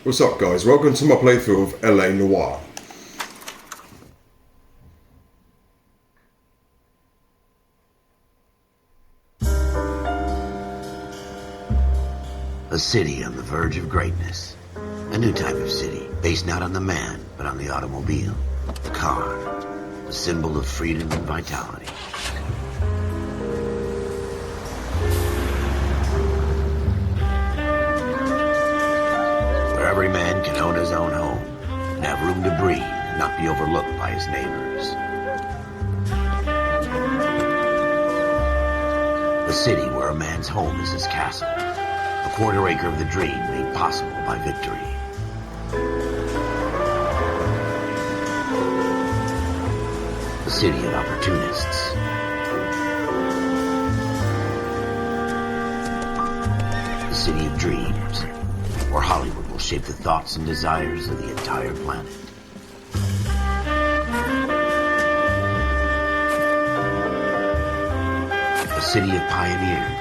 What's up guys, welcome to my playthrough of LA Noire. A city on the verge of greatness. A new type of city, based not on the man, but on the automobile. The car. A symbol of freedom and vitality. Where every man can own his own home, and have room to breathe, and not be overlooked by his neighbors. A city where a man's home is his castle. A quarter acre of the dream made possible by victory. A city of opportunists. A city of dreams, where Hollywood will shape the thoughts and desires of the entire planet. A city of pioneers.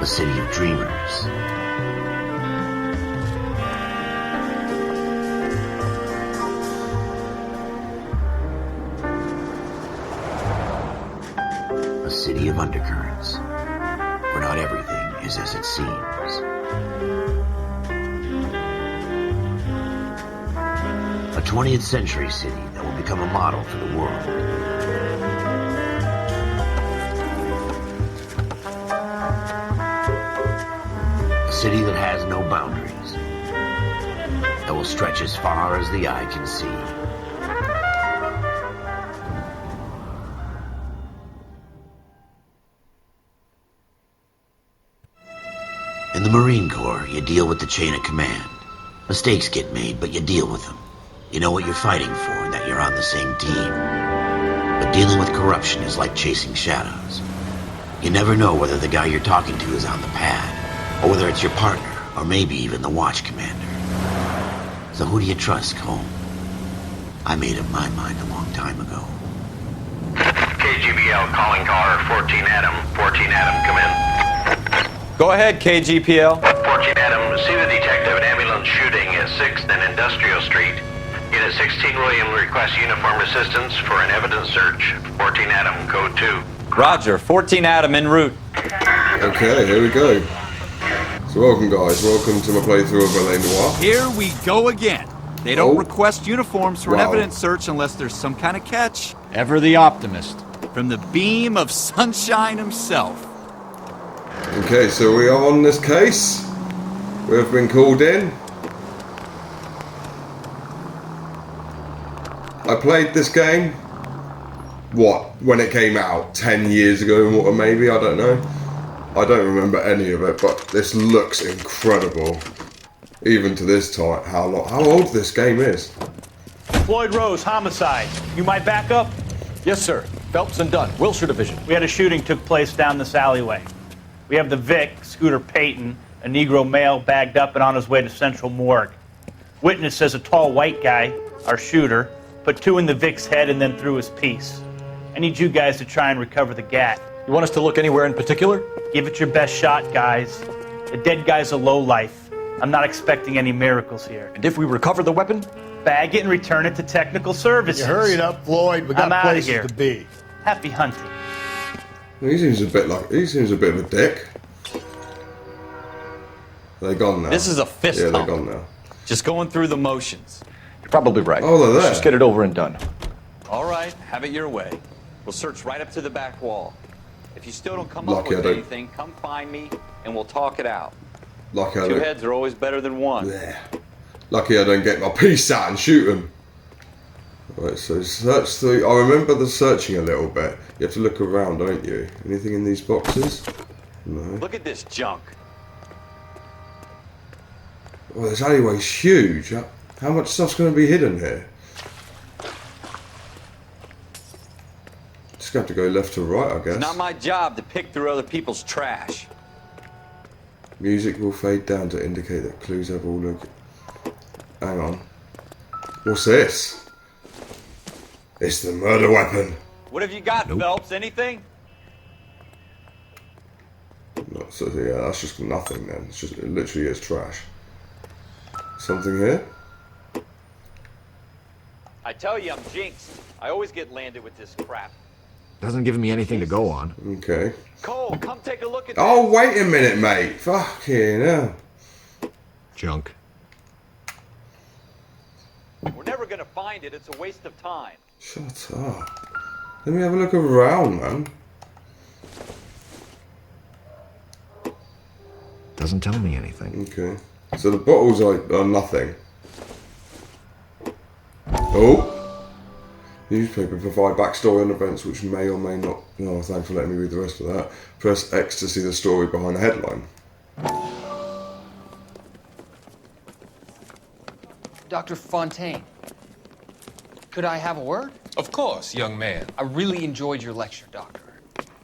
A city of dreamers. A city of undercurrents, where not everything is as it seems. A 20th century city that will become a model for the world. A city that has no boundaries, that will stretch as far as the eye can see. In the Marine Corps, you deal with the chain of command. Mistakes get made, but you deal with them. You know what you're fighting for and that you're on the same team. But dealing with corruption is like chasing shadows. You never know whether the guy you're talking to is on the pad, or whether it's your partner, or maybe even the watch commander. So who do you trust, Cole? I made up my mind a long time ago. KGBL calling caller 14 Adam. 14 Adam, come in. Go ahead, KGPL. 14 Adam, see the detective, an ambulance shooting at 6th and Industrial Street. Unit 16 William requests uniform assistance for an evidence search. 14 Adam, code 2. Roger, 14 Adam en route. Okay, here we go. So welcome guys, welcome to my playthrough of LA Noire. Here we go again. They don't Oh. request uniforms for an Wow. evidence search unless there's some kind of catch. Ever the optimist. From the beam of sunshine himself. Okay, so we are on this case. We have been called in. I played this game, when it came out, 10 years ago or maybe, I don't know. I don't remember any of it, but this looks incredible. Even to this time, how old this game is. Floyd Rose, homicide. You might back up? Yes, sir. Phelps and Dunn, Wilshire Division. We had a shooting took place down this alleyway. We have the Vic, Scooter Payton, a Negro male bagged up and on his way to Central Morgue. Witness says a tall white guy, our shooter, put 2 in the Vic's head and then threw his piece. I need you guys to try and recover the gat. You want us to look anywhere in particular? Give it your best shot, guys. The dead guy's a lowlife. I'm not expecting any miracles here. And if we recover the weapon? Bag it and return it to technical services. You hurry it up, Floyd. We got I'm outta places here. to be. Happy hunting. He seems a bit of a dick. They're gone now. This is a fist Yeah, they're hump. gone now. Just going through the motions. You're probably right. Oh, they're Let's there. just get it over and done. All right, have it your way. We'll search right up to the back wall. If you still don't come up Lucky I with don't- anything, come find me and we'll talk it out. Lucky I Two don't. heads are always better than one. Yeah. Lucky I don't get my piece out and shoot him. Right, so search through. I remember the searching a little bit. You have to look around, don't you? Anything in these boxes? No. Look at this junk. Oh, this alleyway's huge. How much stuff's going to be hidden here? Just going to have to go left to right, I guess. It's not my job to pick through other people's trash. Music will fade down to indicate that clues have all look. Hang on. What's this? It's the murder weapon. What have you got, Phelps? Anything? No, so yeah, that's just nothing then. It's just, it literally is trash. Something here? I tell you, I'm jinxed. I always get landed with this crap. Doesn't give me anything to go on. Okay. Cole, come take a look at Oh, wait a minute, mate. Fucking hell. Junk. this. We're never gonna find it. It's a waste of time. Shut up. Let me have a look around, man. Doesn't tell me anything. Okay. So the bottles are nothing. Oh! Newspaper provide backstory on events which may or may not. No, thanks for letting me read the rest of that. Press X to see the story behind the headline. Dr. Fontaine, could I have a word? Of course, young man. I really enjoyed your lecture, Doctor.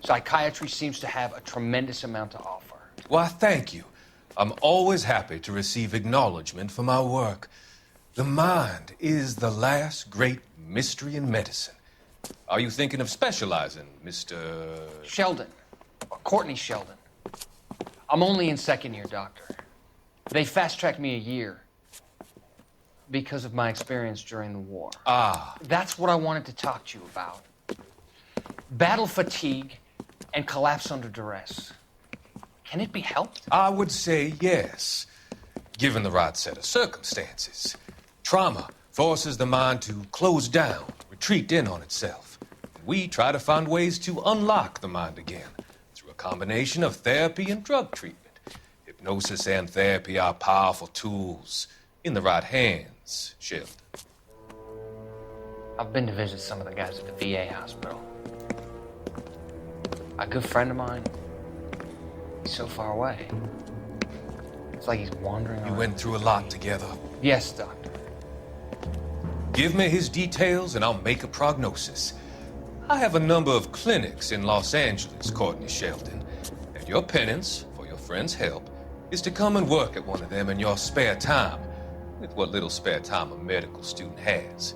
Psychiatry seems to have a tremendous amount to offer. Why, thank you. I'm always happy to receive acknowledgement for my work. The mind is the last great mystery in medicine. Are you thinking of specializing, Mr. Sheldon, or Courtney Sheldon. I'm only in second year, Doctor. They fast-tracked me a year because of my experience during the war. Ah, That's what I wanted to talk to you about. Battle fatigue and collapse under duress. Can it be helped? I would say yes, given the right set of circumstances. Trauma forces the mind to close down, retreat in on itself. We try to find ways to unlock the mind again through a combination of therapy and drug treatment. Hypnosis and therapy are powerful tools in the right hands, Sheldon. I've been to visit some of the guys at the VA hospital. A good friend of mine, he's so far away. It's like he's wandering You around. went through a lot together. Yes, Doctor. Give me his details and I'll make a prognosis. I have a number of clinics in Los Angeles, Courtney Sheldon, and your penance for your friend's help is to come and work at one of them in your spare time, with what little spare time a medical student has.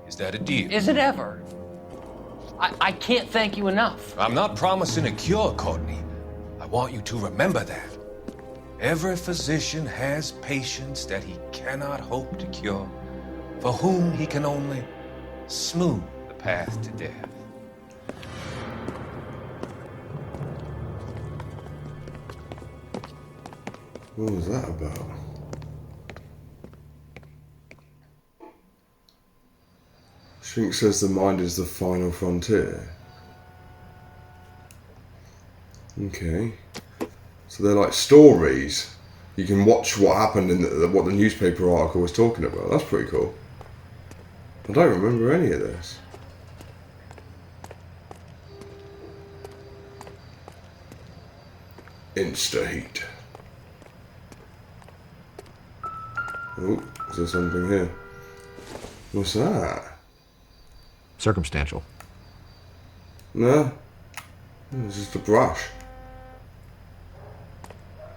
Is that a deal? Is it ever? I can't thank you enough. I'm not promising a cure, Courtney. I want you to remember that. Every physician has patients that he cannot hope to cure, for whom he can only smooth the path to death. What was that about? Shrink says the mind is the final frontier. Okay. So they're like stories. You can watch what happened in what the newspaper article was talking about. That's pretty cool. I don't remember any of this. Insta-heat. Oh, is there something here? What's that? Circumstantial. No. It's just a brush.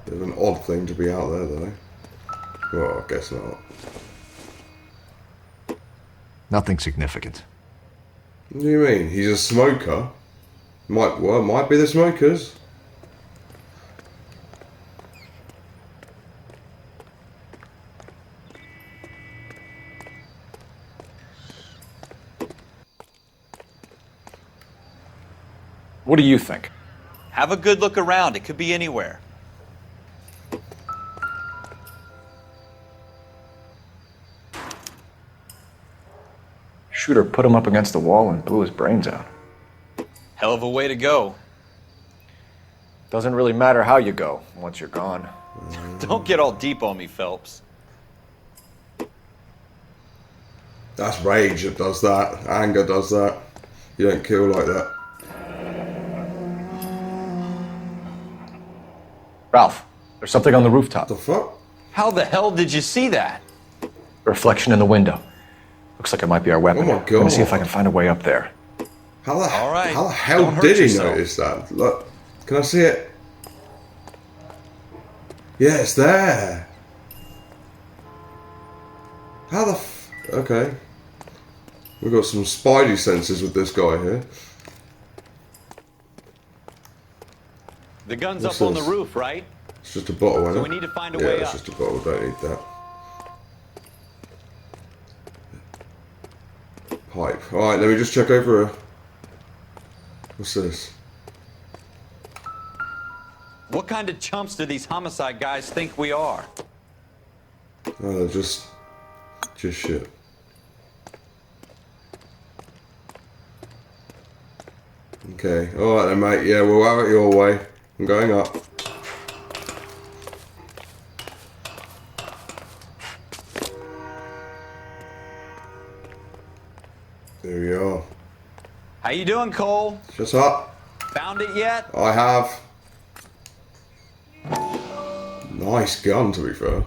Bit of an odd thing to be out there, though. Well, I guess not. Nothing significant. What do you mean? He's a smoker? Might be the smokers. What do you think? Have a good look around. It could be anywhere. Shooter put him up against the wall and blew his brains out. Hell of a way to go. Doesn't really matter how you go once you're gone. Don't get all deep on me, Phelps. That's rage that does that. Anger does that. You don't kill like that. Ralph, there's something on the rooftop. The fuck? How the hell did you see that? Reflection in the window. Looks like it might be our weapon. Oh my I'm gonna see if I God. can find a way up there. How the All right. How the hell Don't hurt did he yourself. notice that? Look, can I see it? Yeah, it's there. How the okay. We've got some spidey senses with this guy here. The gun's What's up on this? the roof, right? It's just a bottle, isn't So it? we need to find a yeah, way it's up. just a bottle. Don't need that. Pipe. Alright, let me just check over here. What's this? What kind of chumps do these homicide guys think we are? Oh, they're just shit. Okay, alright then, mate. Yeah, we'll have it your way. I'm going up. There we are. How you doing, Cole? Shut up. Found it yet? I have. Nice gun, to be fair.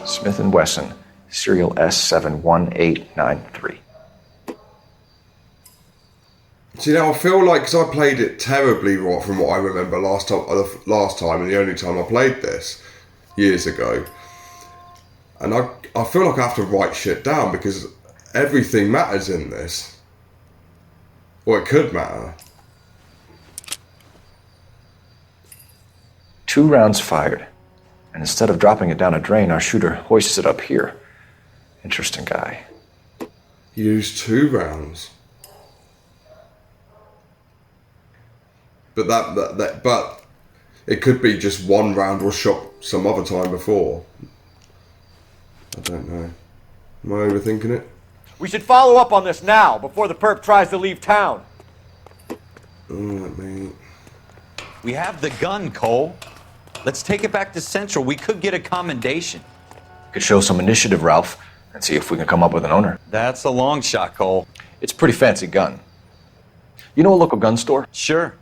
Smith & Wesson, serial S71893. See, now I feel like, because I played it terribly from what I remember last time, and the only time I played this, years ago, and I feel like I have to write shit down because everything matters in this. Or it could matter. 2 rounds fired. And instead of dropping it down a drain, our shooter hoists it up here. Interesting guy. He used 2 rounds. But but it could be just 1 round was shot some other time before. I don't know. Am I overthinking it? We should follow up on this now, before the perp tries to leave town. Alright, mate. We have the gun, Cole. Let's take it back to Central. We could get a commendation. Could show some initiative, Ralph, and see if we can come up with an owner. That's a long shot, Cole. It's a pretty fancy gun. You know a local gun store? Sure.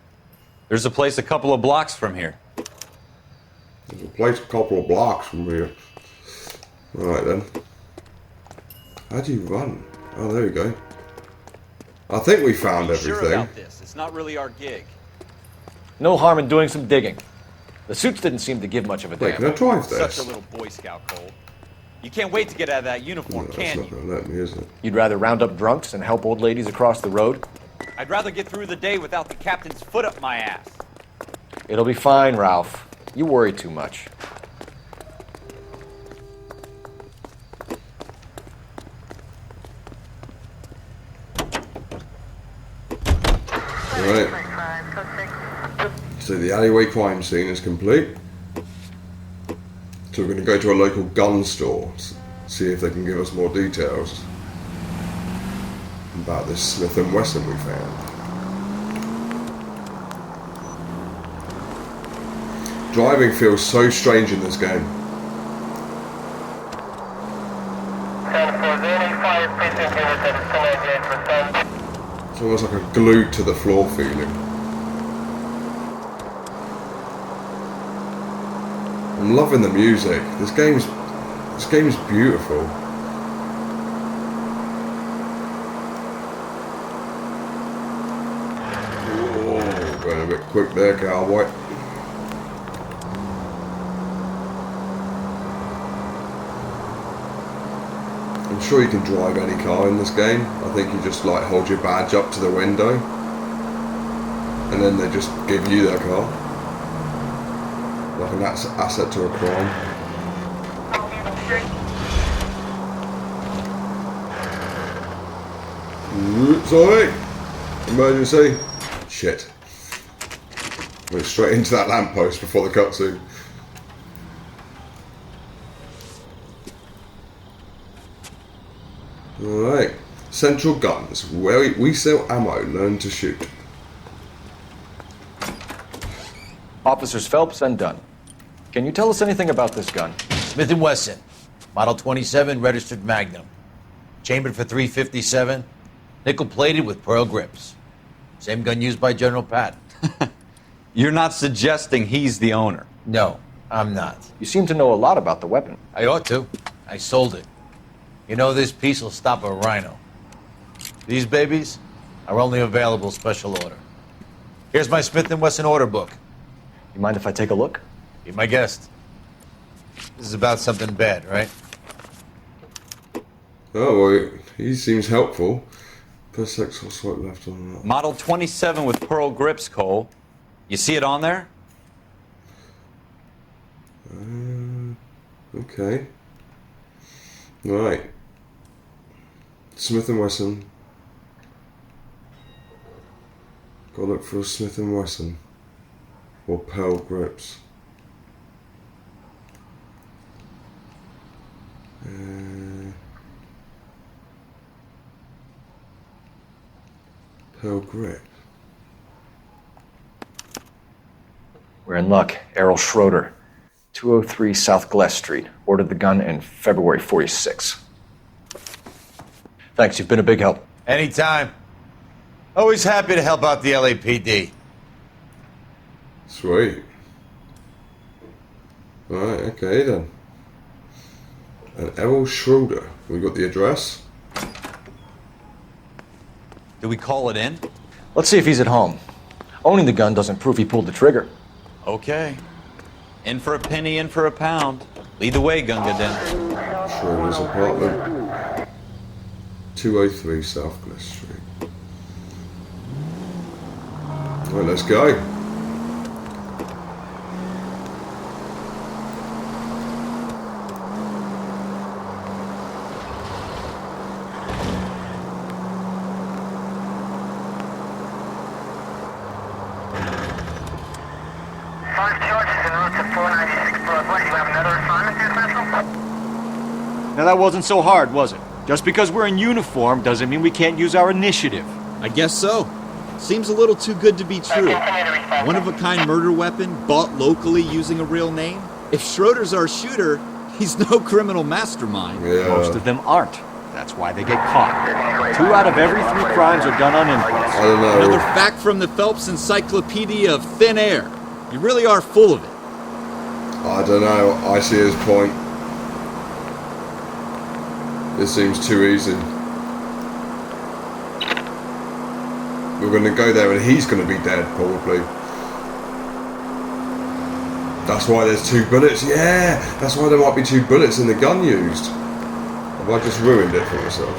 There's a place a couple of blocks from here. There's a place a couple of blocks from here. Alright then. How do you run? Oh, there we go. I think we found everything. Sure about this? It's not really our gig. No harm in doing some digging. The suits didn't seem to give much of a Wait, damn. can I drive this? Such a little Boy Scout, Cole. You can't wait to get out of that uniform, No, can that's not you? gonna let me, is it? You'd rather round up drunks and help old ladies across the road? I'd rather get through the day without the captain's foot up my ass. It'll be fine, Ralph. You worry too much. Alright. So the alleyway crime scene is complete. So we're going to go to a local gun store, see if they can give us more details about this Smith & Wesson we found. Driving feels so strange in this game. It's almost like a glued to the floor feeling. I'm loving the music. This game's beautiful. Whoa, going a bit quick there, cowboy. I'm sure you can drive any car in this game. I think you just like hold your badge up to the window and then they just give you their car. Like an asset to a crime. Sorry! Emergency! Shit. Went straight into that lamppost before the cutscene. Alright. Central Guns, where we sell ammo, learn to shoot. Officers Phelps and Dunn. Can you tell us anything about this gun? Smith & Wesson, Model 27, registered Magnum. Chambered for .357, nickel-plated with pearl grips. Same gun used by General Patton. You're not suggesting he's the owner? No, I'm not. You seem to know a lot about the weapon. I ought to. I sold it. You know, this piece will stop a rhino. These babies are only available special order. Here's my Smith & Wesson order book. You mind if I take a look? Be my guest. This is about something bad, right? Oh, well, he seems helpful. Press X or swipe left on that. Model 27 with pearl grips, Cole. You see it on there? Okay. Right. Smith & Wesson. Gotta look for a Smith & Wesson. Or pearl grips. Pearl grip. We're in luck. Errol Shroeder, 203 South Glass Street. Ordered the gun in February 46. Thanks, you've been a big help. Anytime. Always happy to help out the LAPD. Sweet. Right, okay then. And Errol Shroeder. We got the address. Do we call it in? Let's see if he's at home. Owning the gun doesn't prove he pulled the trigger. Okay. In for a penny, in for a pound. Lead the way, Gunga Den. Schroeder's apartment. 203 South Glass Street. Right, let's go. Now that wasn't so hard, was it? Just because we're in uniform doesn't mean we can't use our initiative. I guess so. Seems a little too good to be true. One-of-a-kind murder weapon bought locally using a real name? If Schroeder's our shooter, he's no criminal mastermind. Yeah. Most of them aren't. That's why they get caught. 2 out of every 3 crimes are done on impulse. I don't know. Another fact from the Phelps Encyclopedia of Thin Air. You really are full of it. I don't know. I see his point. This seems too easy. We're going to go there and he's going to be dead, probably. That's why there's 2 bullets. Yeah, that's why there might be 2 bullets in the gun used. Have I just ruined it for myself?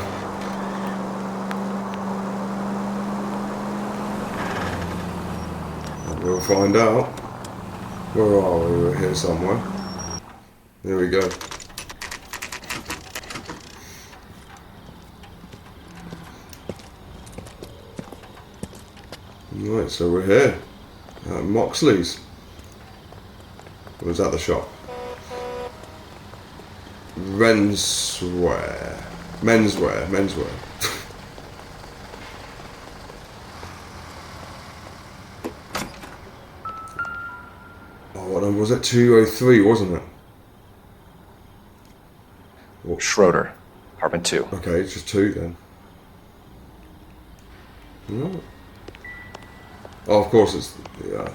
We'll find out. Where are we? We're here somewhere. There we go. Right, so we're here at Moxley's. Or was that the shop? Menswear. Oh, what number was it? 203, wasn't it? Oh. Schroeder, apartment 2. Okay, it's just 2 then. No. Oh, of course it's, yeah.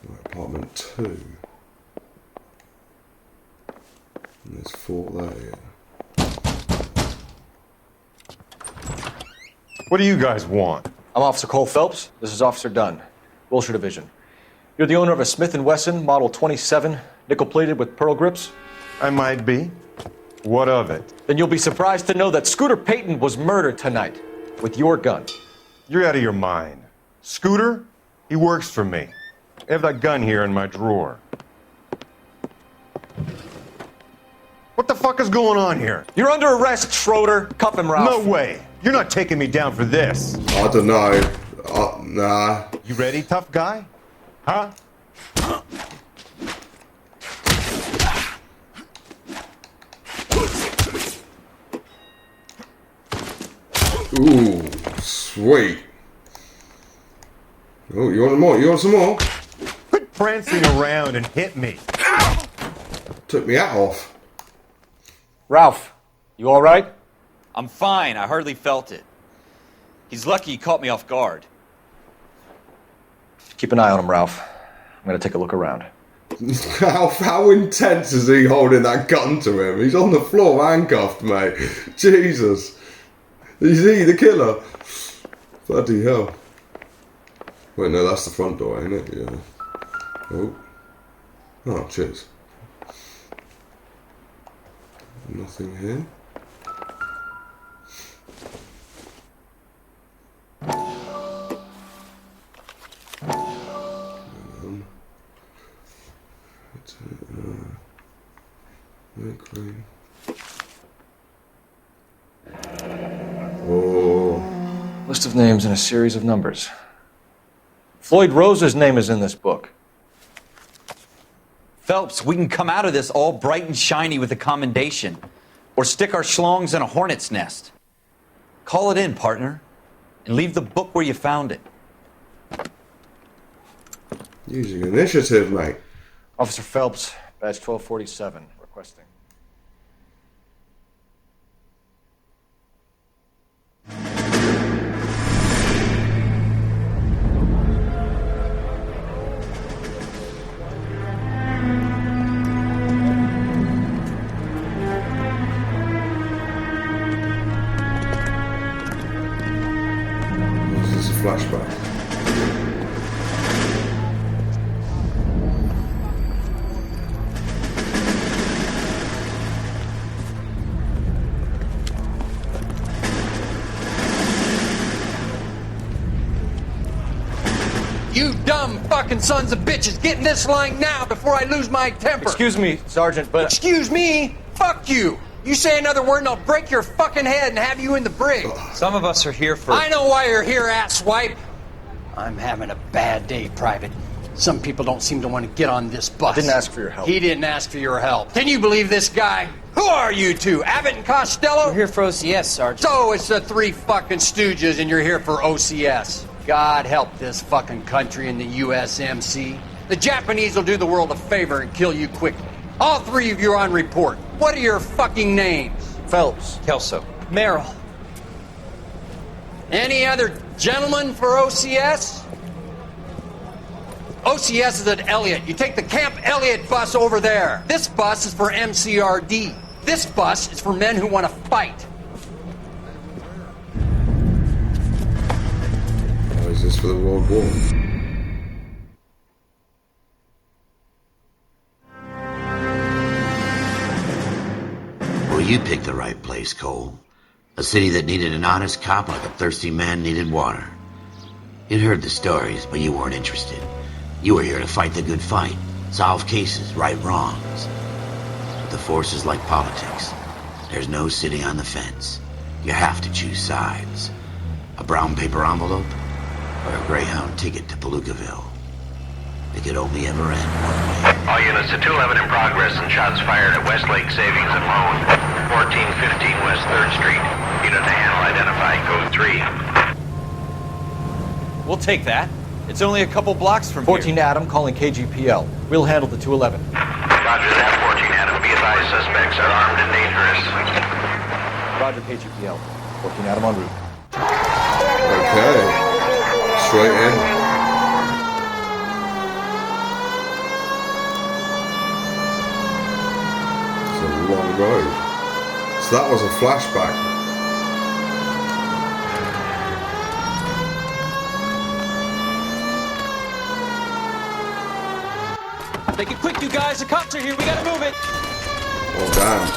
Right, apartment 2. And there's 4 there, yeah. What do you guys want? I'm Officer Cole Phelps. This is Officer Dunn, Wilshire Division. You're the owner of a Smith & Wesson Model 27, nickel-plated with pearl grips? I might be. What of it? Then you'll be surprised to know that Scooter Payton was murdered tonight with your gun. You're out of your mind. Scooter? He works for me. I have that gun here in my drawer. What the fuck is going on here? You're under arrest, Schroeder. Cuff him, Ralph. No way. You're not taking me down for this. I don't know. Nah. You ready, tough guy? Huh? Ooh, sweet. Oh, you want some more? You want some more? Quit prancing around and hit me. Took me hat off. Ralph, you all right? I'm fine. I hardly felt it. He's lucky he caught me off guard. Keep an eye on him, Ralph. I'm gonna take a look around. How intense is he holding that gun to him? He's on the floor handcuffed, mate. Jesus. Is he the killer? Bloody hell. Wait, no, that's the front door, ain't it? Yeah. Oh. Oh, cheers. Nothing here. Okay. Oh. List of names and a series of numbers. Floyd Rose's name is in this book. Phelps, we can come out of this all bright and shiny with a commendation. Or stick our schlongs in a hornet's nest. Call it in, partner. And leave the book where you found it. Using initiative, mate. Officer Phelps, badge 1247, requesting. This is a flashback. You dumb fucking sons of bitches, get in this line now before I lose my temper. Excuse me, Sergeant, but... Excuse me? Fuck you. You say another word and I'll break your fucking head and have you in the brig. Some of us are here for... I know why you're here, asswipe. I'm having a bad day, Private. Some people don't seem to want to get on this bus. I didn't ask for your help. He didn't ask for your help. Can you believe this guy? Who are you two? Abbott and Costello? We're here for OCS, Sergeant. So it's the three fucking stooges and you're here for OCS. God help this fucking country and the USMC. The Japanese will do the world a favor and kill you quickly. All three of you are on report. What are your fucking names? Phelps. Kelso. Merrill. Any other gentlemen for OCS? OCS is at Elliott. You take the Camp Elliott bus over there. This bus is for MCRD. This bus is for men who want to fight. Or is this for the World War? Well, you picked the right place, Cole. A city that needed an honest cop like a thirsty man needed water. You'd heard the stories, but you weren't interested. You were here to fight the good fight, solve cases, right wrongs. But the force is like politics. There's no sitting on the fence. You have to choose sides. A brown paper envelope or a Greyhound ticket to Palookaville. It could only ever end one way. All units to 211 in progress and shots fired at Westlake Savings and Loan, 1415 West 3rd Street. Unit to handle identified, code 3. We'll take that. It's only a couple blocks from 14 Adam calling KGPL. We'll handle the 211. Roger that, 14 Adam. Be advised, suspects are armed and dangerous. Roger, KGPL. 14 Adam en route. Okay. Straight in. It's a long road. So that was a flashback. Make it quick, you guys. The cops are here. We gotta move it. Oh, damn.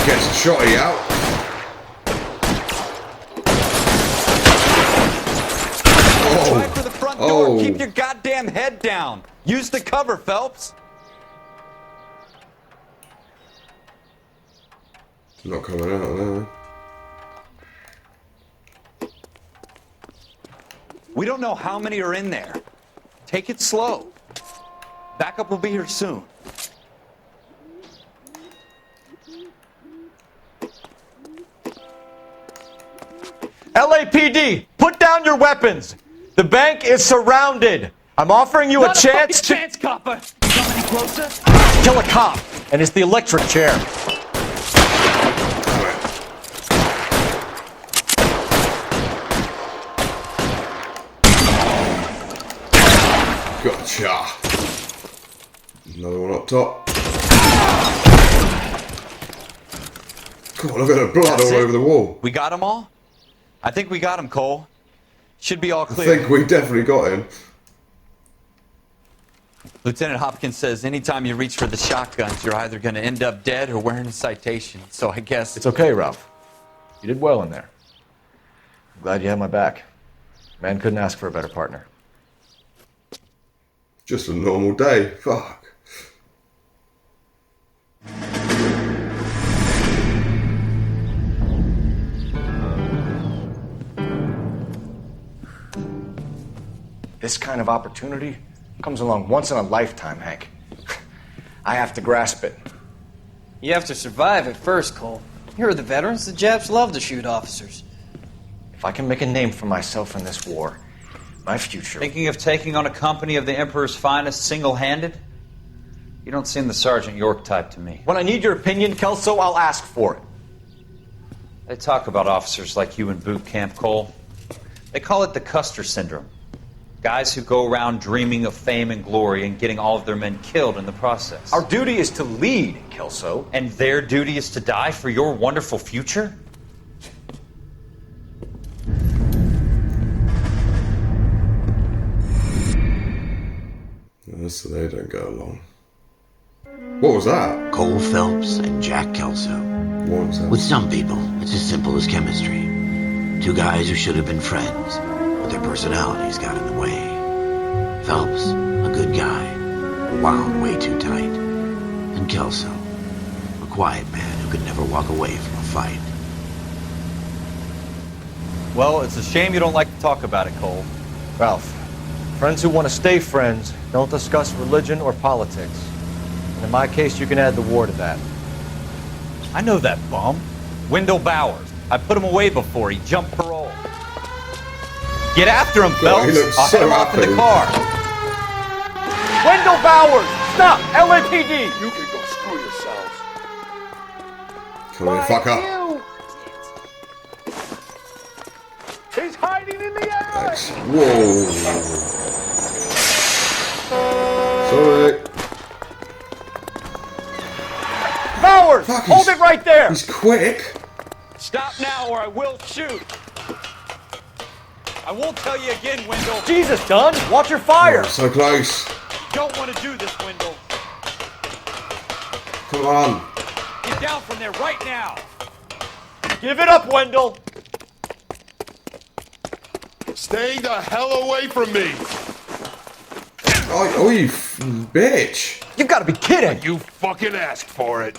Gets a shotty out. Try for the front door. Keep your goddamn head down. Use the cover, Phelps. Not coming out now. We don't know how many are in there. Take it slow. Backup will be here soon. LAPD, put down your weapons. The bank is surrounded. I'm offering you a chance to... chance, copper. Come any closer? Kill a cop, and it's the electric chair. Gotcha. Another one up top. God, look at the blood That's all it? over the wall. We got them all? I think we got him, Cole. Should be all I clear. think we definitely got him. Lieutenant Hopkins says anytime you reach for the shotguns, you're either going to end up dead or wearing a citation. So I guess... It's okay, Ralph. You did well in there. I'm glad you had my back. Man couldn't ask for a better partner. Just a normal day. Fuck. This kind of opportunity comes along once in a lifetime, Hank. I have to grasp it. You have to survive at first, Cole. Here are the veterans. The Japs love to shoot officers. If I can make a name for myself in this war, my future... Thinking of taking on a company of the Emperor's finest single-handed? You don't seem the Sergeant York type to me. When I need your opinion, Kelso, I'll ask for it. They talk about officers like you in boot camp, Cole. They call it the Custer Syndrome. Guys who go around dreaming of fame and glory and getting all of their men killed in the process. Our duty is to lead, Kelso. And their duty is to die for your wonderful future? So they don't get along. What was that? Cole Phelps and Jack Kelso. What was that? With some people, it's as simple as chemistry. Two guys who should have been friends, but their personalities got in the way. Phelps, a good guy, wound way too tight. And Kelso, a quiet man who could never walk away from a fight. Well, it's a shame you don't like to talk about it, Cole. Ralph, friends who want to stay friends don't discuss religion or politics. And in my case, you can add the war to that. I know that bum. Wendell Bowers. I put him away before. He jumped parole. Get after him, God, he Phelps. looks I'll so head him off in the happy. car. Wendell Bowers! Stop! LAPD! You can go screw yourselves. Come here, fucker. He's hiding in the alley! Whoa. Sorry. Bowers! Fuck, Hold it right there! He's quick. Stop now or I will shoot. I won't tell you again, Wendell. Jesus, Dunn! Watch your fire! Oh, so close. You don't want to do this, Wendell. Come on. Get down from there right now. Give it up, Wendell! Stay the hell away from me! Oh, you bitch. You've got to be kidding! You fucking asked for it.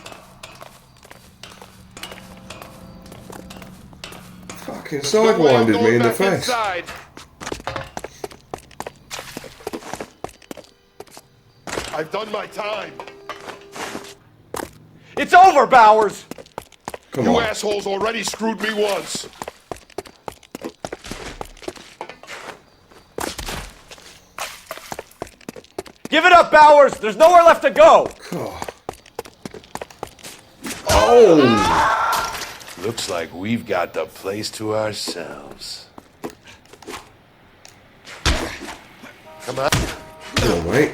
Fucking sidewinded me in the face. Inside. I've done my time. It's over, Bowers! Come You on. assholes already screwed me once. Give it up, Bowers! There's nowhere left to go! God. Oh! Looks like we've got the place to ourselves. Come on. Come on, mate.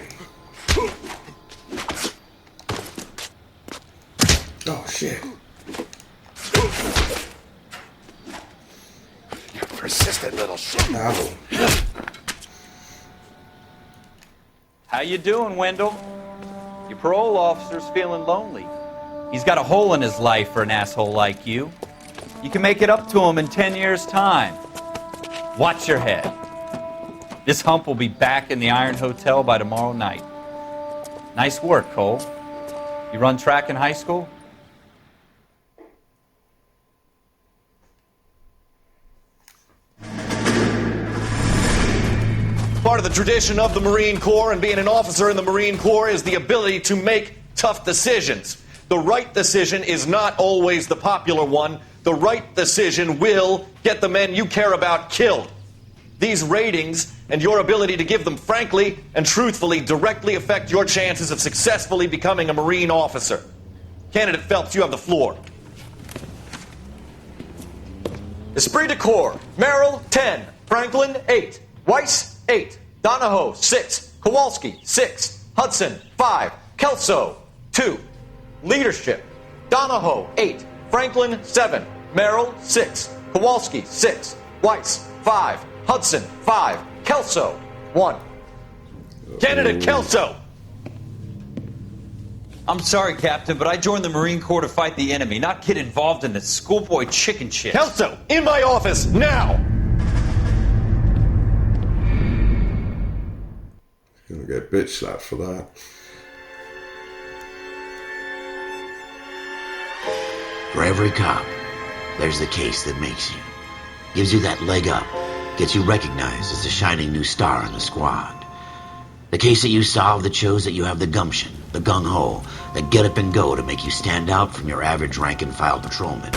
Oh, shit. You persistent little shit. Ow. How you doing, Wendell? Your parole officer's feeling lonely. He's got a hole in his life for an asshole like you. You can make it up to him in 10 years' time. Watch your head. This hump will be back in the Iron Hotel by tomorrow night. Nice work, Cole. You run track in high school? Part of the tradition of the Marine Corps and being an officer in the Marine Corps is the ability to make tough decisions. The right decision is not always the popular one. The right decision will get the men you care about killed. These ratings and your ability to give them frankly and truthfully directly affect your chances of successfully becoming a Marine officer. Candidate Phelps, you have the floor. Esprit de Corps, Merrill, 10. Franklin, 8. Weiss, 8. Donahoe, 6. Kowalski, 6. Hudson, 5. Kelso, 2. Leadership, Donahoe, 8. Franklin, 7. Merrill, 6. Kowalski, 6. Weiss, 5. Hudson, 5. Kelso, 1. Candidate Kelso! I'm sorry, Captain, but I joined the Marine Corps to fight the enemy, not get involved in this schoolboy chicken shit. Kelso, in my office, now! You're gonna get bitch slapped for that. For every cop, there's the case that makes you. Gives you that leg up. Gets you recognized as the shining new star in the squad. The case that you solve that shows that you have the gumption, the gung-ho, the get up and go to make you stand out from your average rank-and-file patrolman.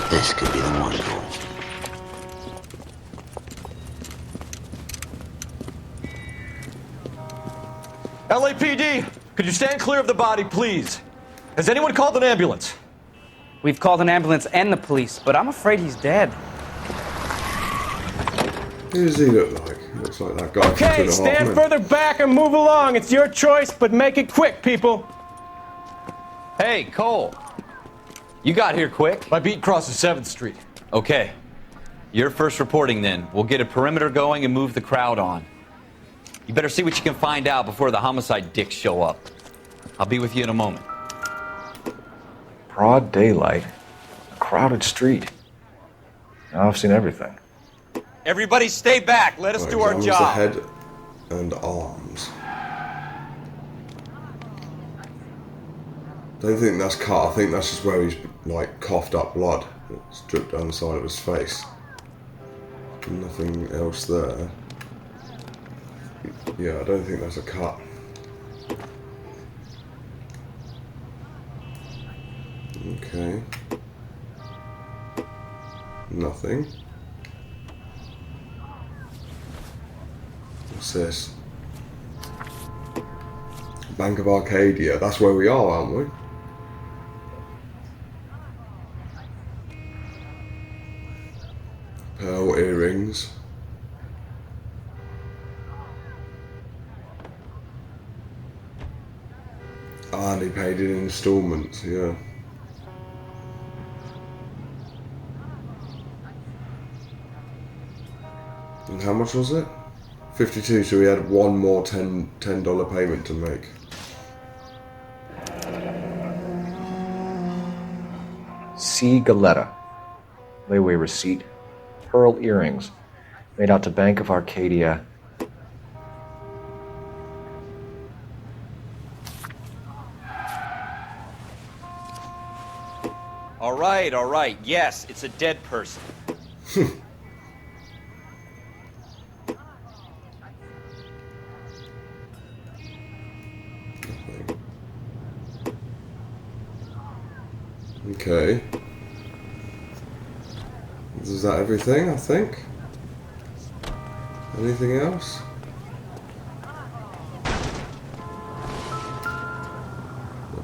This could be the one, Cole. LAPD, could you stand clear of the body, please? Has anyone called an ambulance? We've called an ambulance and the police, but I'm afraid he's dead. Who does he look like? Looks like that guy. Okay, stand further back and move along. It's your choice, but make it quick, people. Hey, Cole. You got here quick. My beat crosses 7th Street. Okay. You're first reporting then. We'll get a perimeter going and move the crowd on. You better see what you can find out before the homicide dicks show up. I'll be with you in a moment. Broad daylight. A crowded street. Now I've seen everything. Everybody stay back. Let us do our Examines job. the head and arms. Don't think that's cut. I think that's just where he's like coughed up blood. It's dripped down the side of his face. Nothing else there. Yeah, I don't think that's a cut. Okay. Nothing. What's this? Bank of Arcadia. That's where we are, aren't we? Pearl earrings. Ah, and he paid in installments, yeah. And how much was it? 52, so we had one more $10 payment to make. C. Galetta. Layaway receipt. Pearl earrings. Made out to Bank of Arcadia. All right. Yes, it's a dead person. Okay. Is that everything, I think? Anything else?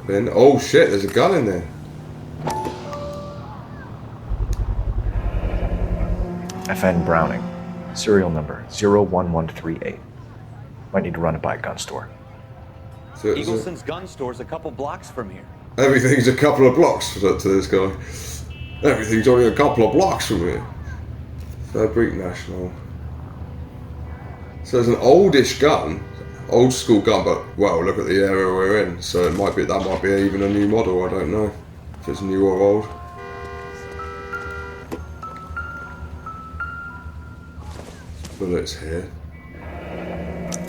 Bin. Oh shit, there's a gun in there. FN Browning. Serial number 01138. Might need to run it by a gun store. So, Eagleson's gun store's a couple blocks from here. everything's a couple of blocks to this guy. Everything's only a couple of blocks from here. Fabric National. So it's an oldish gun, old school gun, but well, look at the area we're in. So it might be even a new model. I don't know if it's new or old. Bullets here.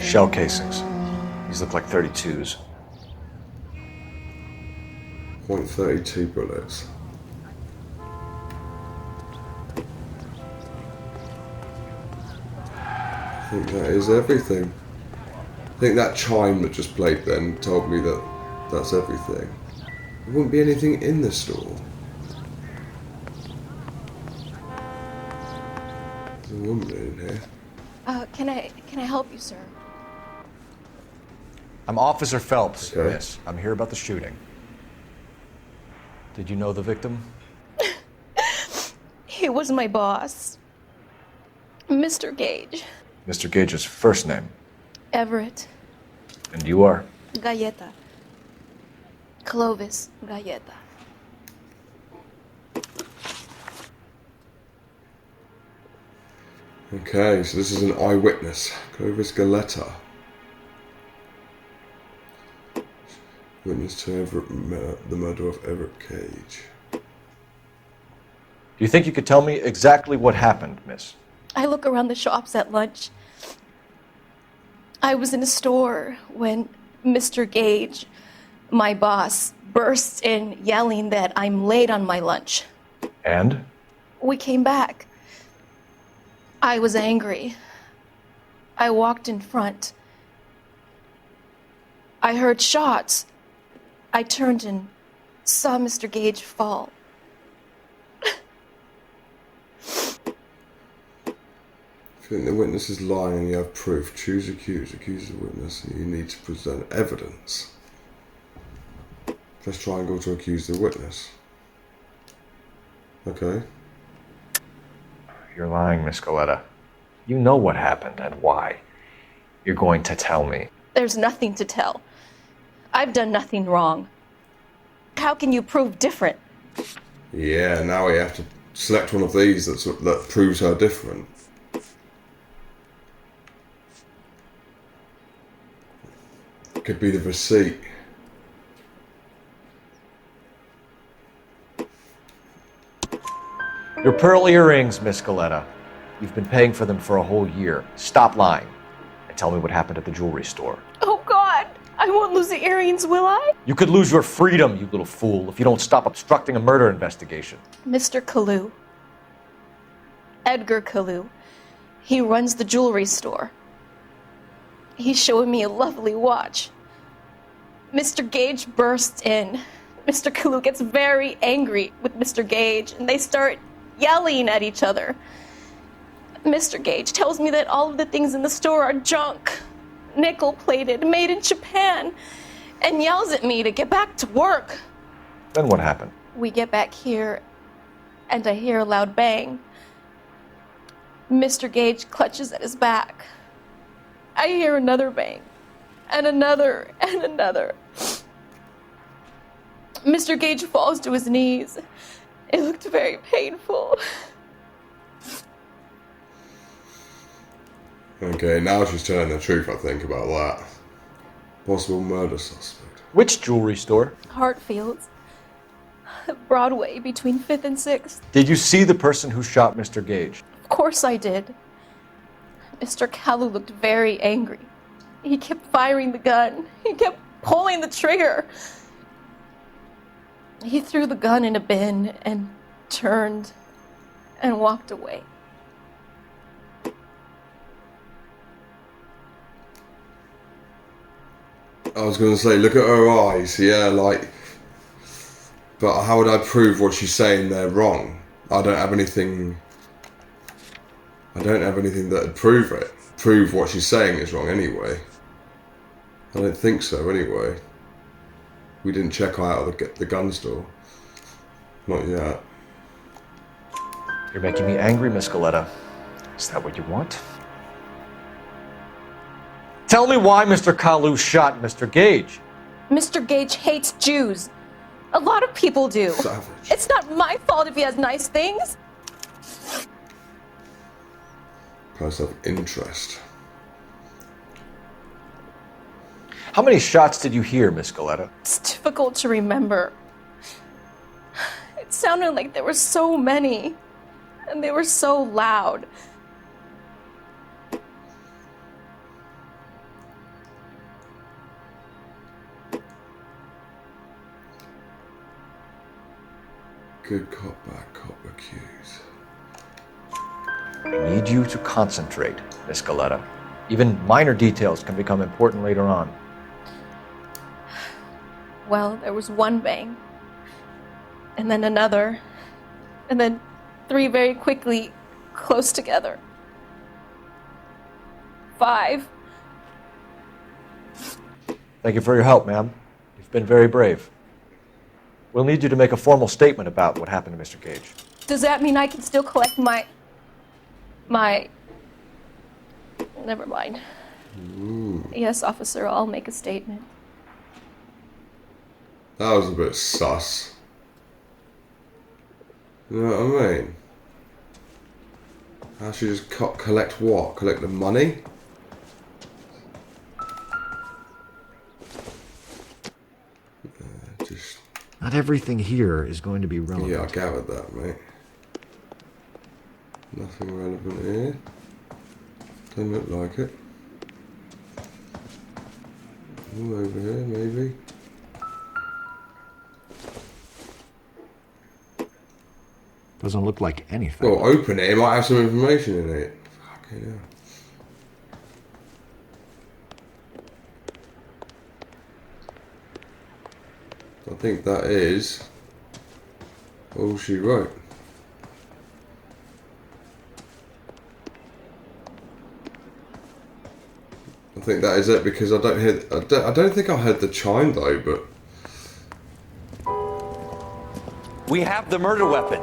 Shell casings. These look like 32s. .32 bullets. I think that is everything. I think that chime that just played then told me that that's everything. There wouldn't be anything in the store. There's a woman in here. Can I help you, sir? I'm Officer Phelps. Okay. Yes, I'm here about the shooting. Did you know the victim? He was my boss, Mr. Gage. Mr. Gage's first name. Everett. And you are? Galleta. Clovis Galleta. Okay, so this is an eyewitness. Clovis Galetta. Witness to the murder of Everett Cage. Do you think you could tell me exactly what happened, miss? I look around the shops at lunch. I was in a store when Mr. Gage, my boss, bursts in yelling that I'm late on my lunch. And? We came back. I was angry. I walked in front. I heard shots. I turned and saw Mr. Gage fall. If you think the witness is lying and you have proof, choose accuse the witness, and you need to present evidence. Press triangle to accuse the witness. Okay. You're lying, Miss Galetta. You know what happened and why. You're going to tell me. There's nothing to tell. I've done nothing wrong. How can you prove different? Yeah, now we have to select one of these that proves her different. Could be the receipt. Your pearl earrings, Miss Galetta. You've been paying for them for a whole year. Stop lying and tell me what happened at the jewelry store. Oh, God! I won't lose the earrings, will I? You could lose your freedom, you little fool, if you don't stop obstructing a murder investigation. Mr. Kalu. Edgar Kalu. He runs the jewelry store. He's showing me a lovely watch. Mr. Gage bursts in. Mr. Kalu gets very angry with Mr. Gage, and they start yelling at each other. Mr. Gage tells me that all of the things in the store are junk, nickel-plated, made in Japan, and yells at me to get back to work. Then what happened? We get back here, and I hear a loud bang. Mr. Gage clutches at his back. I hear another bang, and another, and another. Mr. Gage falls to his knees. It looked very painful. Okay, now she's telling the truth, I think, about that. Possible murder suspect. Which jewelry store? Hartfield's. Broadway, between 5th and 6th. Did you see the person who shot Mr. Gage? Of course I did. Mr. Kalu looked very angry. He kept firing the gun. He kept pulling the trigger. He threw the gun in a bin and turned and walked away. I was going to say, look at her eyes, yeah, like... But how would I prove what she's saying they're wrong? I don't have anything that would prove it. Prove what she's saying is wrong anyway. I don't think so anyway. We didn't check her out of the gun store. Not yet. You're making me angry, Miss Galetta. Is that what you want? Tell me why Mr. Kalu shot Mr. Gage. Mr. Gage hates Jews. A lot of people do. Savage. It's not my fault if he has nice things. Person of interest. How many shots did you hear, Miss Galetta? It's difficult to remember. It sounded like there were so many, and they were so loud. Good cop, bad cop, accused. I need you to concentrate, Miss Galetta. Even minor details can become important later on. Well, there was one bang, and then another, and then 3 very quickly, close together. 5. Thank you for your help, ma'am. You've been very brave. We'll need you to make a formal statement about what happened to Mr. Gage. Does that mean I can still collect my... Never mind. Ooh. Yes, officer, I'll make a statement. That was a bit sus. You know what I mean? I should just collect what? Collect the money? Not everything here is going to be relevant. Yeah, I gathered that, mate. Nothing relevant here. Don't look like it. Ooh, over here, maybe. Doesn't look like anything. Well, open it. It might have some information in it. Fucking hell. I think that is all she wrote. I think that is it because I don't think I heard the chime though, but We have the murder weapon.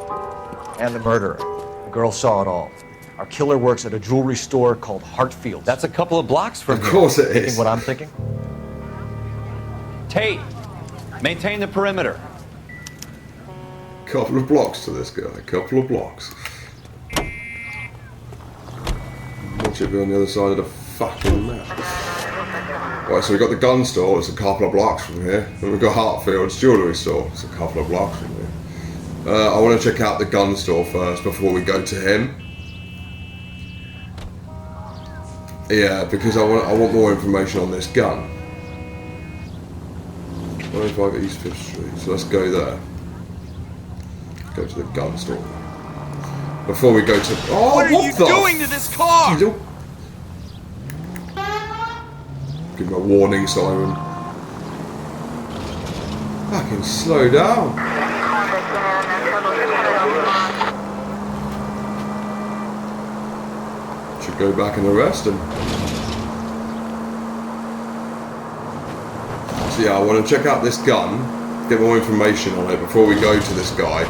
And the murderer. The girl saw it all. Our killer works at a jewelry store called Hartfield. That's a couple of blocks from here. Of course it Thinking is. what I'm thinking? Tate, maintain the perimeter. Couple of blocks to this guy. Couple of blocks. Watch it be on the other side of the fucking map. Right, so we've got the gun store. It's a couple of blocks from here. And we've got Hartfield's jewellery store. It's a couple of blocks from here. I want to check out the gun store first before we go to him. Yeah, because I want more information on this gun. 105 East 5th Street. So let's go there. Go to the gun store. Before we go to... Oh, What are you doing to this car? Give him a warning siren. Fucking slow down. Should go back and arrest him. So yeah, I want to check out this gun, get more information on it before we go to this guy.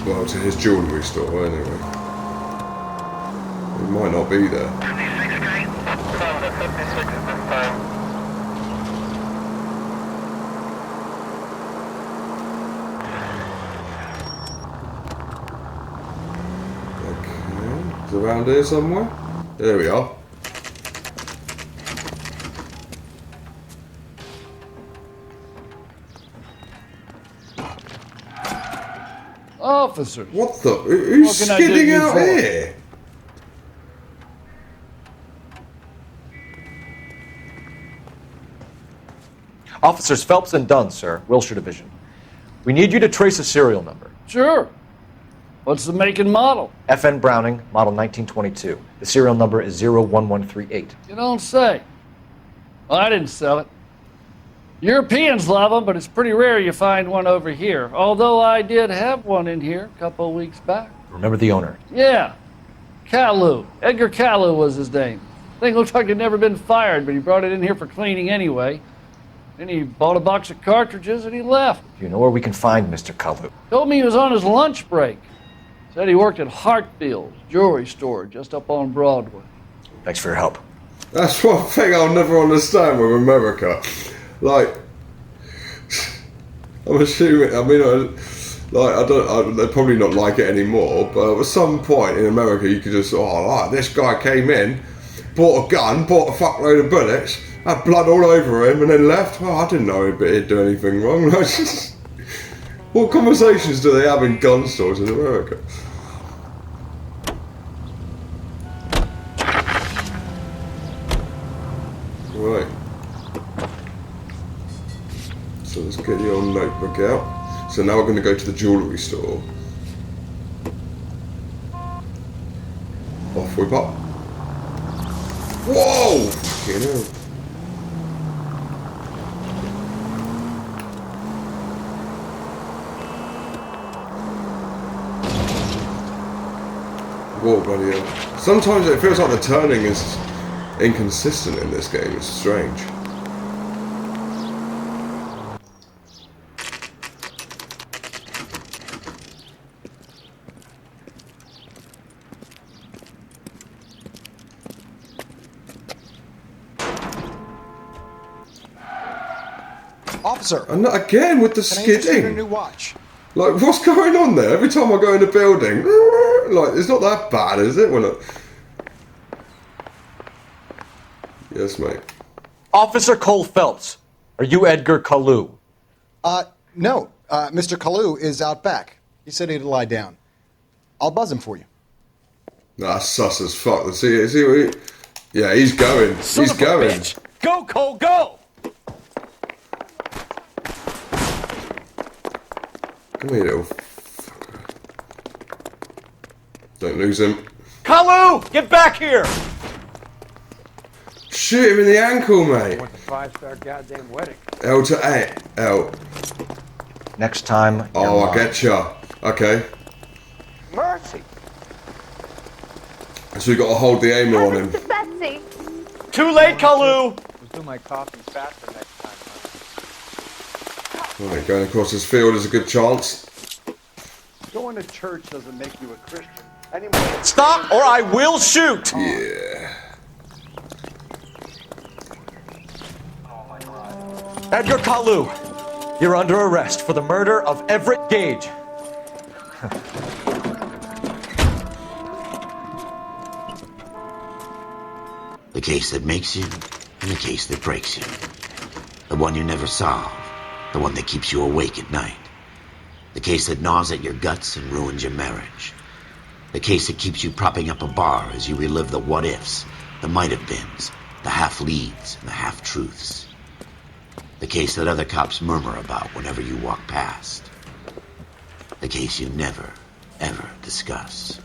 Well, to his jewellery store anyway. He might not be there. It's around here somewhere. There we are. Officers. What the? Who's What can I do skidding you out for? here? Officers Phelps and Dunn, sir, Wilshire Division. We need you to trace a serial number. Sure. What's the make and model? FN Browning, model 1922. The serial number is 01138. You don't say. Well, I didn't sell it. Europeans love them, but it's pretty rare you find one over here. Although I did have one in here a couple of weeks back. Remember the owner. Yeah. Caillou. Edgar Caillou was his name. Thing looked like it'd never been fired, but he brought it in here for cleaning anyway. Then he bought a box of cartridges and he left. Do you know where we can find Mr. Kalu? Told me he was on his lunch break. Said he worked at Hartfield's jewelry store just up on Broadway. Thanks for your help. That's one thing I'll never understand with America. Like, I'm assuming. I mean, they're probably not like it anymore. But at some point in America, you could just, this guy came in, bought a gun, bought a fuckload of bullets, had blood all over him, and then left. Oh, I didn't know he'd do anything wrong. What conversations do they have in gun stores in America? Right. So let's get the old notebook out. So now we're going to go to the jewellery store. Off we pop. Whoa! Fucking hell. Whoa, bloody hell. Sometimes it feels like the turning is inconsistent in this game. It's strange. Officer. And again with the Can I interest you in a skidding. new watch? Like, what's going on there? Every time I go in a building, like, it's not that bad, is it? Yes, mate. Officer Cole Phelps, are you Edgar Kalu? No. Mr. Kalu is out back. He said he'd lie down. I'll buzz him for you. Nah, sus as fuck. Yeah, he's going. He's going. Bitch. Go, Cole, go! Come here, little fucker. Don't lose him. Kalu, get back here! Shoot him in the ankle, mate. What's a five-star goddamn wedding? L to A. L. Next time. Oh, I get ya. Okay. Mercy. So we got to hold the aimer on him. Betsy. Too late, Kalu! Let's do my coffee faster next time. Right, going across this field is a good chance. Going to church doesn't make you a Christian. Anymore. Stop or I will shoot! Yeah. Edgar Kalu, you're under arrest for the murder of Everett Gage. The case that makes you, and the case that breaks you. The one you never solve, the one that keeps you awake at night. The case that gnaws at your guts and ruins your marriage. The case that keeps you propping up a bar as you relive the what-ifs, the might-have-beens, the half-leads, and the half-truths. The case that other cops murmur about whenever you walk past. The case you never, ever discuss.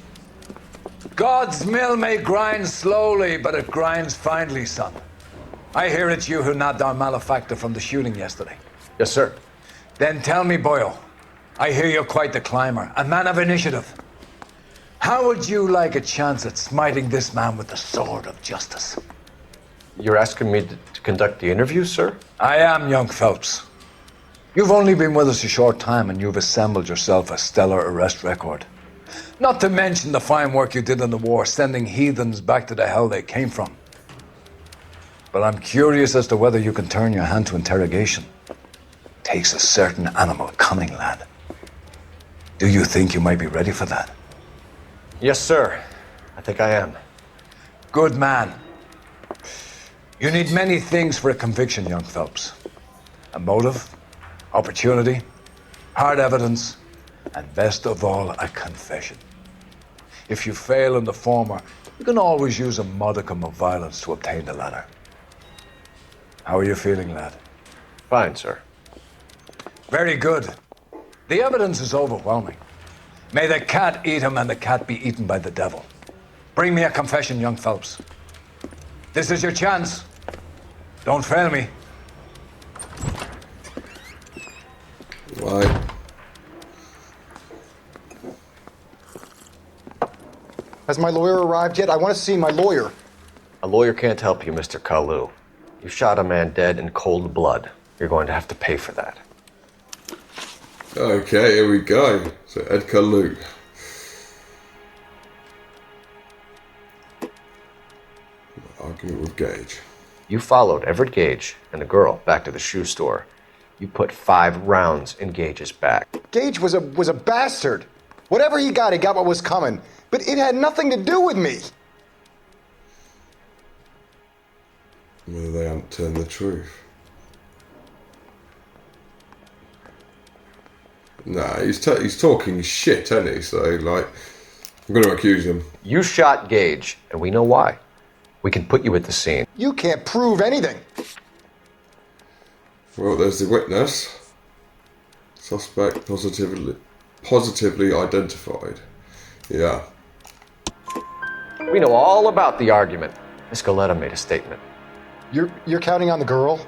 God's mill may grind slowly, but it grinds finely, son. I hear it's you who nabbed our malefactor from the shooting yesterday. Yes, sir. Then tell me, Boyle, I hear you're quite the climber, a man of initiative. How would you like a chance at smiting this man with the sword of justice? You're asking me to conduct the interview, sir? I am, young Phelps. You've only been with us a short time and you've assembled yourself a stellar arrest record. Not to mention the fine work you did in the war, sending heathens back to the hell they came from. But I'm curious as to whether you can turn your hand to interrogation. Takes a certain animal cunning, lad. Do you think you might be ready for that? Yes, sir. I think I am. Good man. You need many things for a conviction, young Phelps. A motive, opportunity, hard evidence, and best of all, a confession. If you fail in the former, you can always use a modicum of violence to obtain the latter. How are you feeling, lad? Fine, sir. Very good. The evidence is overwhelming. May the cat eat him and the cat be eaten by the devil. Bring me a confession, young Phelps. This is your chance. Don't fail me. Right. Has my lawyer arrived yet? I want to see my lawyer. A lawyer can't help you, Mr. Kalu. You shot a man dead in cold blood. You're going to have to pay for that. Okay, here we go. So Ed Kalu. Argument with Gage. You followed Everett Gage and the girl back to the shoe store. You put 5 rounds in Gage's back. Gage was a bastard. Whatever he got what was coming. But it had nothing to do with me. Whether they haven't turned the truth. Nah, he's talking shit, isn't he? So, like, I'm going to accuse him. You shot Gage, and we know why. We can put you at the scene. You can't prove anything. Well, there's the witness. Suspect positively identified. Yeah. We know all about the argument. Miss Galetta made a statement. You're counting on the girl?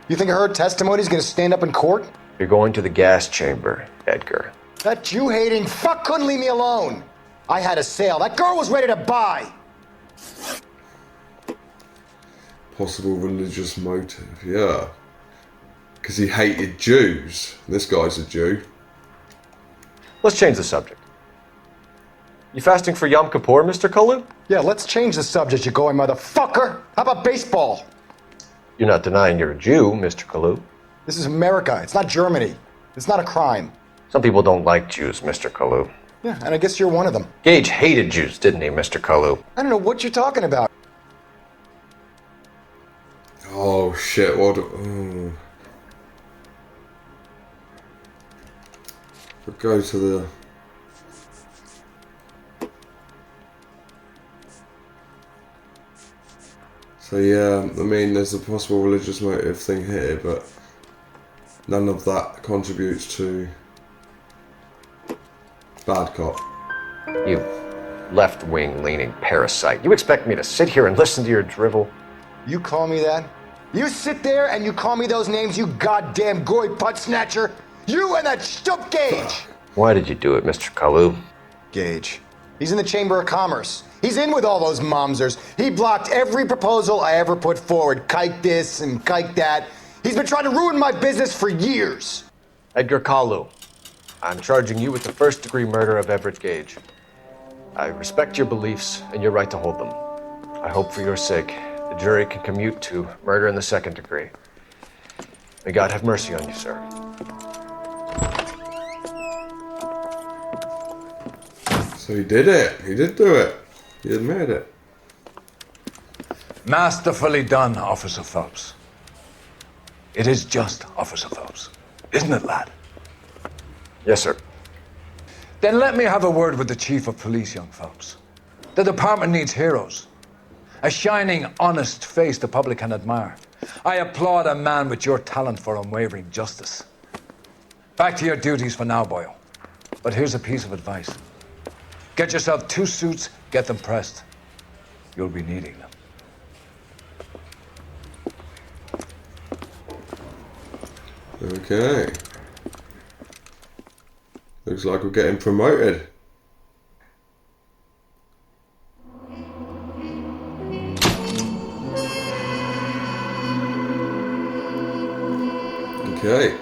You think her testimony's gonna stand up in court? You're going to the gas chamber, Edgar. That Jew-hating fuck couldn't leave me alone. I had a sale. That girl was ready to buy. Possible religious motive, yeah. Because he hated Jews. This guy's a Jew. Let's change the subject. You fasting for Yom Kippur, Mr. Kalu? Yeah, let's change the subject, you going motherfucker. How about baseball? You're not denying you're a Jew, Mr. Kalu. This is America. It's not Germany. It's not a crime. Some people don't like Jews, Mr. Kalu. Yeah, and I guess you're one of them. Gage hated Jews, didn't he, Mr. Kalu? I don't know what you're talking about. Oh shit! What? Oh. We'll go to the. So yeah, I mean, there's a possible religious motive thing here, but none of that contributes to bad cop. You left-wing leaning parasite. You expect me to sit here and listen to your drivel? You call me that? You sit there and you call me those names, you goddamn goy putt snatcher? You and that stup Gage! Why did you do it, Mr. Kalu? Gage. He's in the Chamber of Commerce. He's in with all those momsers. He blocked every proposal I ever put forward. Kike this and kike that. He's been trying to ruin my business for years. Edgar Kalu, I'm charging you with the first-degree murder of Everett Gage. I respect your beliefs and your right to hold them. I hope for your sake the jury can commute to murder in the second degree. May God have mercy on you, sir. So he did it. He did do it. He admitted it. Masterfully done, Officer Phelps. It is just, Officer Phelps. Isn't it, lad? Yes, sir. Then let me have a word with the Chief of Police, young Phelps. The department needs heroes. A shining, honest face the public can admire. I applaud a man with your talent for unwavering justice. Back to your duties for now, boyo. But here's a piece of advice. Get yourself 2 suits, get them pressed. You'll be needing them. Okay. Looks like we're getting promoted. Okay.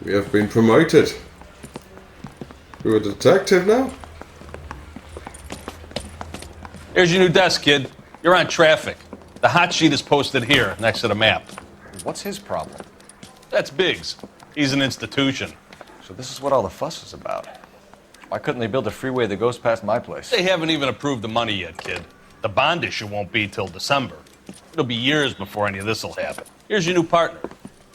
We have been promoted. You're a detective now? Here's your new desk, kid. You're on traffic. The hot sheet is posted here, next to the map. What's his problem? That's Biggs. He's an institution. So this is what all the fuss is about. Why couldn't they build a freeway that goes past my place? They haven't even approved the money yet, kid. The bond issue won't be till December. It'll be years before any of this will happen. Here's your new partner,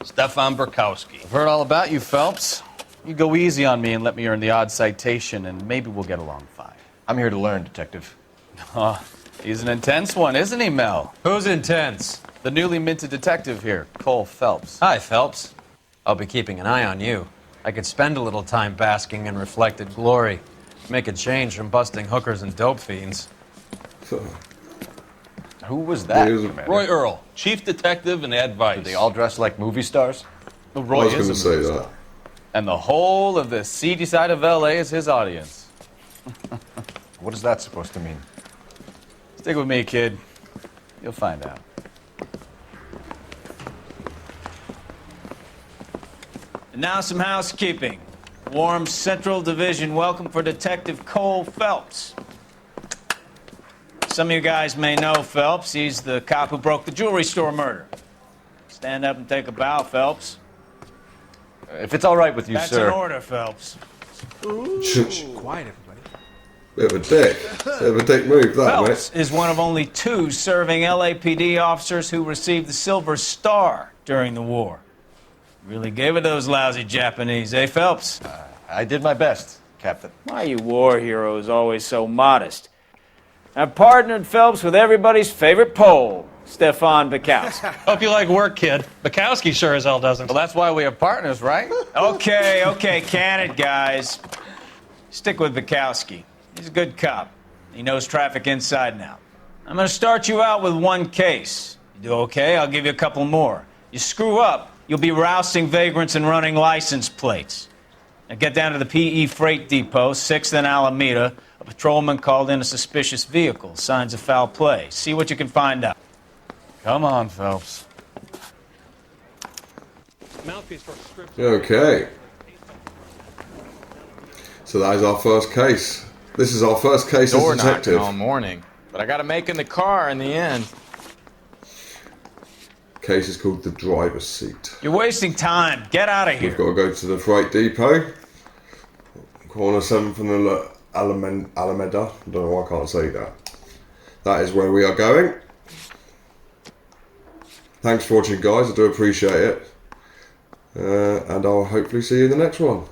Stefan Burkowski. I've heard all about you, Phelps. You go easy on me and let me earn the odd citation, and maybe we'll get along fine. I'm here to learn, Detective. Oh, he's an intense one, isn't he, Mel? Who's intense? The newly minted detective here, Cole Phelps. Hi, Phelps. I'll be keeping an eye on you. I could spend a little time basking in reflected glory. Make a change from busting hookers and dope fiends. Who was that? Roy Earl, chief detective and advice. Do they all dress like movie stars? Well, Roy I was is going a to say movie that. star. And the whole of the seedy side of LA is his audience. What is that supposed to mean? Stick with me, kid. You'll find out. And now some housekeeping. Warm Central Division welcome for Detective Cole Phelps. Some of you guys may know Phelps. He's the cop who broke the jewelry store murder. Stand up and take a bow, Phelps. If it's all right with you, That's sir. an order, Phelps. Quiet, everybody. Bit of a dick. Bit of a dick move, that, Phelps mate. is one of only 2 serving LAPD officers who received the Silver Star during the war. Really gave it to those lousy Japanese, eh, Phelps? I did my best, Captain. Why you war heroes always so modest? I've partnered Phelps with everybody's favorite Pole, Stefan Bukowski. Hope you like work, kid. Bukowski sure as hell doesn't. Well, that's why we have partners, right? Okay, can it, guys. Stick with Bukowski. He's a good cop. He knows traffic inside and out. I'm going to start you out with 1 case. You do okay, I'll give you a couple more. You screw up, you'll be rousting vagrants and running license plates. Now get down to the PE Freight Depot, 6th and Alameda. A patrolman called in a suspicious vehicle. Signs of foul play. See what you can find out. Come on, Phelps. Okay. So that is our first case. This is our first case as Door detective. knocking all morning, but I got to make in the car in the end. Case is called the driver's seat. You're wasting time. Get out of here. We've got to go to the freight depot. Corner 7th and Alameda. I don't know why I can't say that. That is where we are going. Thanks for watching, guys. I do appreciate it. And I'll hopefully see you in the next one.